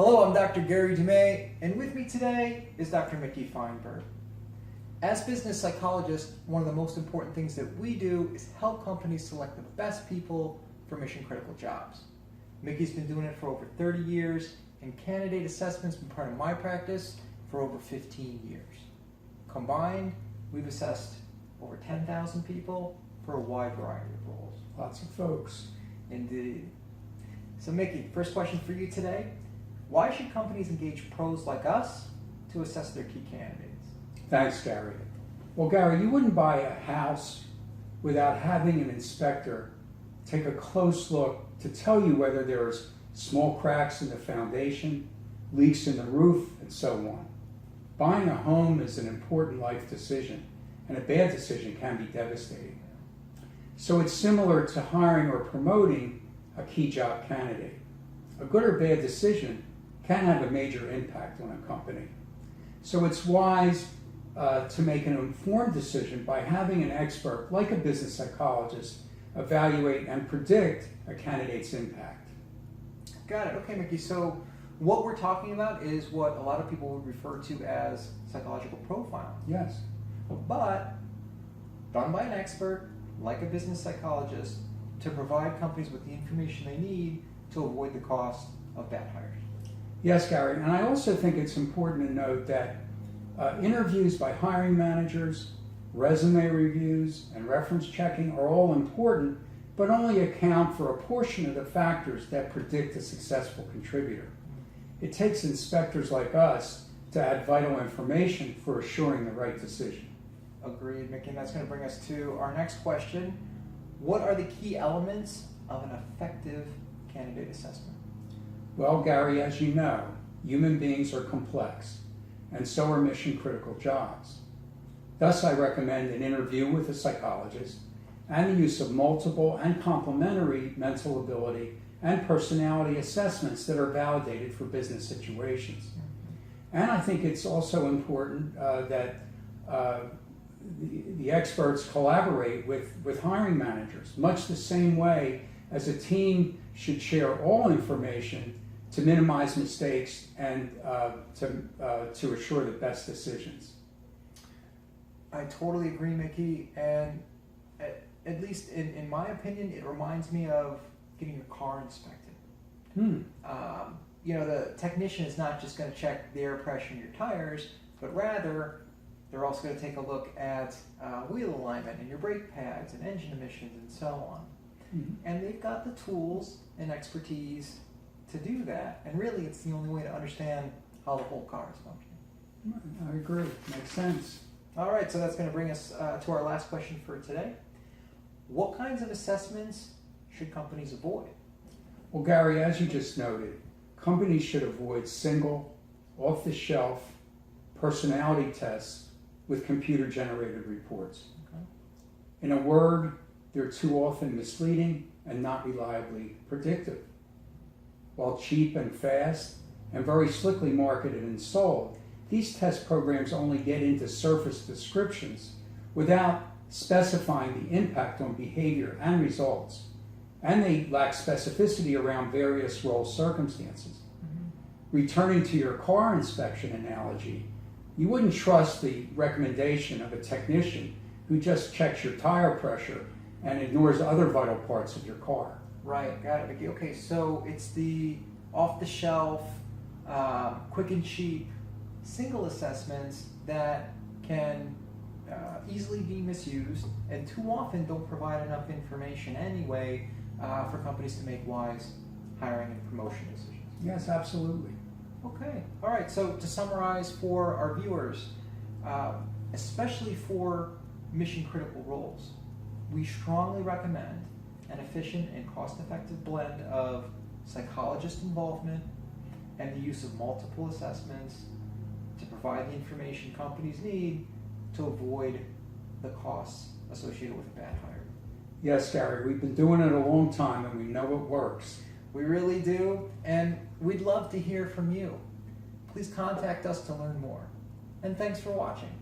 Hello, I'm Dr. Gary Dumais, and with me today is Dr. Mickey Fineberg. As business psychologists, one of the most important things that we do is help companies select the best people for mission-critical jobs. Mickey's been doing it for over 30 years, and candidate assessment's been part of my practice for over 15 years. Combined, we've assessed over 10,000 people for a wide variety of roles. Lots of folks. Indeed. So Mickey, first question for you today. Why should companies engage pros like us to assess their key candidates? Thanks, Gary. Well, Gary, you wouldn't buy a house without having an inspector take a close look to tell you whether there's small cracks in the foundation, leaks in the roof, and so on. Buying a home is an important life decision, and a bad decision can be devastating. So it's similar to hiring or promoting a key job candidate. A good or bad decision can have a major impact on a company. So it's wise to make an informed decision by having an expert, like a business psychologist, evaluate and predict a candidate's impact. Got it. Okay, Mickey. So what we're talking about is what a lot of people would refer to as psychological profiling. Yes. But done by an expert, like a business psychologist, to provide companies with the information they need to avoid the cost of bad hires. Yes, Gary, and I also think it's important to note that interviews by hiring managers, resume reviews, and reference checking are all important, but only account for a portion of the factors that predict a successful contributor. It takes inspectors like us to add vital information for assuring the right decision. Agreed, Mickey, and that's going to bring us to our next question. What are the key elements of an effective candidate assessment? Well, Gary, as you know, human beings are complex, and so are mission-critical jobs. Thus, I recommend an interview with a psychologist and the use of multiple and complementary mental ability and personality assessments that are validated for business situations. And I think it's also important that the experts collaborate with hiring managers, much the same way as a team should share all information to minimize mistakes and to assure the best decisions. I totally agree, Mickey, and at least in my opinion, it reminds me of getting your car inspected. The technician is not just going to check the air pressure in your tires, but rather they're also going to take a look at wheel alignment and your brake pads and engine emissions and so on. And they've got the tools and expertise to do that, and really it's the only way to understand how the whole car is functioning. I agree. Makes sense. All right, so that's going to bring us to our last question for today. What kinds of assessments should companies avoid? Well, Gary, as you just noted, companies should avoid single, off-the-shelf personality tests with computer-generated reports. Okay. In a word, they're too often misleading and not reliably predictive. While cheap and fast and very slickly marketed and sold, these test programs only get into surface descriptions without specifying the impact on behavior and results. And they lack specificity around various role circumstances. Returning to your car inspection analogy, you wouldn't trust the recommendation of a technician who just checks your tire pressure and ignores other vital parts of your car. Right, got it, Mickey. Okay, so it's the off-the-shelf, quick and cheap, single assessments that can easily be misused and too often don't provide enough information anyway for companies to make wise hiring and promotion decisions. Yes, absolutely. Okay, all right, so to summarize for our viewers, especially for mission-critical roles, we strongly recommend an efficient and cost-effective blend of psychologist involvement and the use of multiple assessments to provide the information companies need to avoid the costs associated with a bad hire. Yes, Gary, we've been doing it a long time and we know it works. We really do, and we'd love to hear from you. Please contact us to learn more. And thanks for watching.